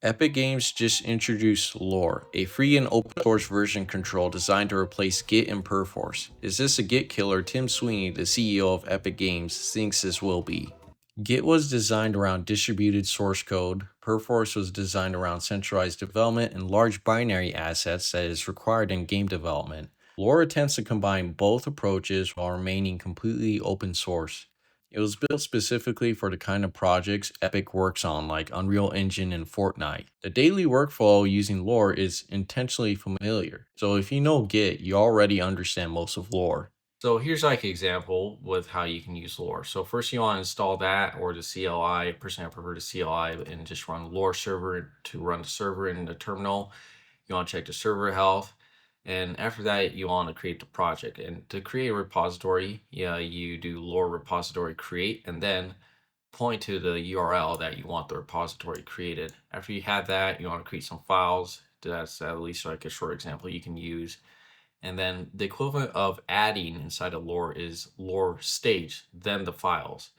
Epic Games just introduced Lore, a free and open source version control designed to replace Git and Perforce. Is this a Git killer? Tim Sweeney, the CEO of Epic Games, thinks this will be. Git was designed around distributed source code, Perforce was designed around centralized development and large binary assets that is required in game development. Lore attempts to combine both approaches while remaining completely open source. It was built specifically for the kind of projects Epic works on, like Unreal Engine and Fortnite. The daily workflow using Lore is intentionally familiar, so if you know Git, you already understand most of Lore. So here's like an example with how you can use Lore. So first you want to install that or the CLI. Personally, I prefer the CLI and just run Lore server to run the server in the terminal. You want to check the server health. And after that, you want to create the project. And to create a repository, you do Lore repository create and then point to the URL that you want the repository created. After you have that, you want to create some files. That's at least like a short example you can use. And then the equivalent of adding inside of Lore is Lore stage, then the files,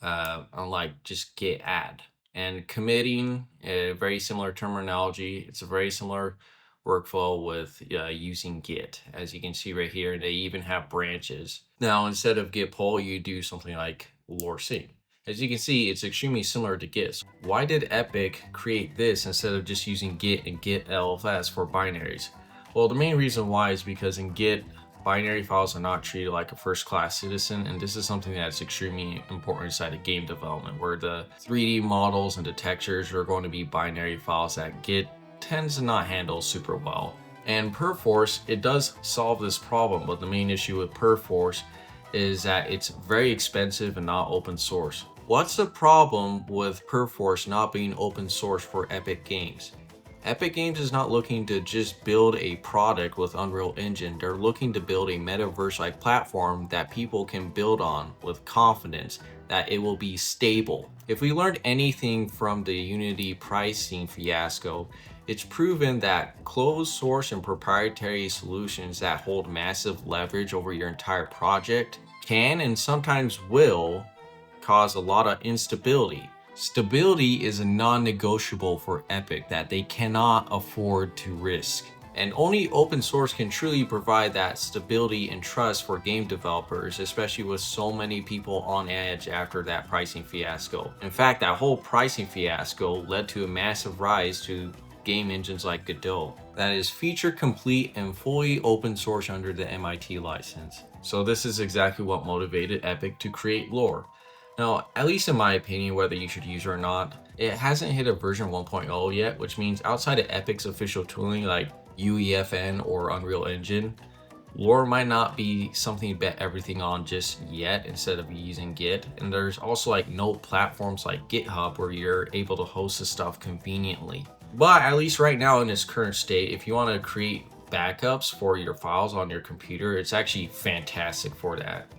unlike just git add. And committing, a very similar terminology. It's a very similar workflow with using Git. As you can see right here, they even have branches. Now, instead of Git pull, you do something like Lore sync. As you can see, it's extremely similar to Git. So why did Epic create this instead of just using Git and Git LFS for binaries? Well, the main reason why is because in Git, binary files are not treated like a first-class citizen, and this is something that's extremely important inside of game development, where the 3D models and the textures are going to be binary files that Git tends to not handle super well. And Perforce, it does solve this problem, but the main issue with Perforce is that it's very expensive and not open source. What's the problem with Perforce not being open source for Epic Games? Epic Games is not looking to just build a product with Unreal Engine. They're looking to build a metaverse-like platform that people can build on with confidence that it will be stable. If we learned anything from the Unity pricing fiasco, it's proven that closed source and proprietary solutions that hold massive leverage over your entire project can and sometimes will cause a lot of instability. Stability is a non-negotiable for Epic that they cannot afford to risk. And only open source can truly provide that stability and trust for game developers, especially with so many people on edge after that pricing fiasco. In fact, that whole pricing fiasco led to a massive rise to game engines like Godot that is feature complete and fully open source under the MIT license. So this is exactly what motivated Epic to create Lore. Now, at least in my opinion, whether you should use it or not, it hasn't hit a version 1.0 yet, which means outside of Epic's official tooling like UEFN or Unreal Engine, Lore might not be something to bet everything on just yet instead of using Git. And there's also like no platforms like GitHub where you're able to host this stuff conveniently. But at least right now in its current state, if you want to create backups for your files on your computer, it's actually fantastic for that.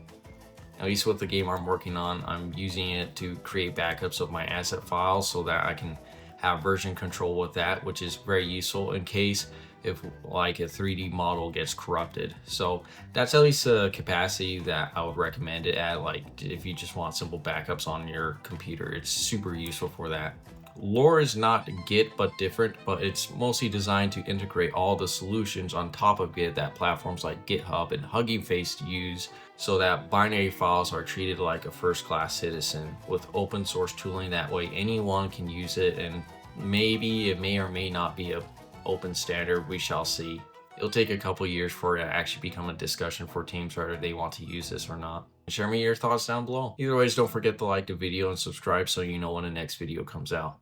At least with the game I'm working on, I'm using it to create backups of my asset files so that I can have version control with that, which is very useful in case if like a 3D model gets corrupted. So that's at least a capacity that I would recommend it at. Like if you just want simple backups on your computer, it's super useful for that. Lore is not Git but different, but it's mostly designed to integrate all the solutions on top of Git that platforms like GitHub and Hugging Face use, so that binary files are treated like a first-class citizen with open source tooling. That way anyone can use it, and maybe it may or may not be a open standard, we shall see. It'll take a couple years for it to actually become a discussion for teams whether they want to use this or not. Share me your thoughts down below. Either ways, don't forget to like the video and subscribe so you know when the next video comes out.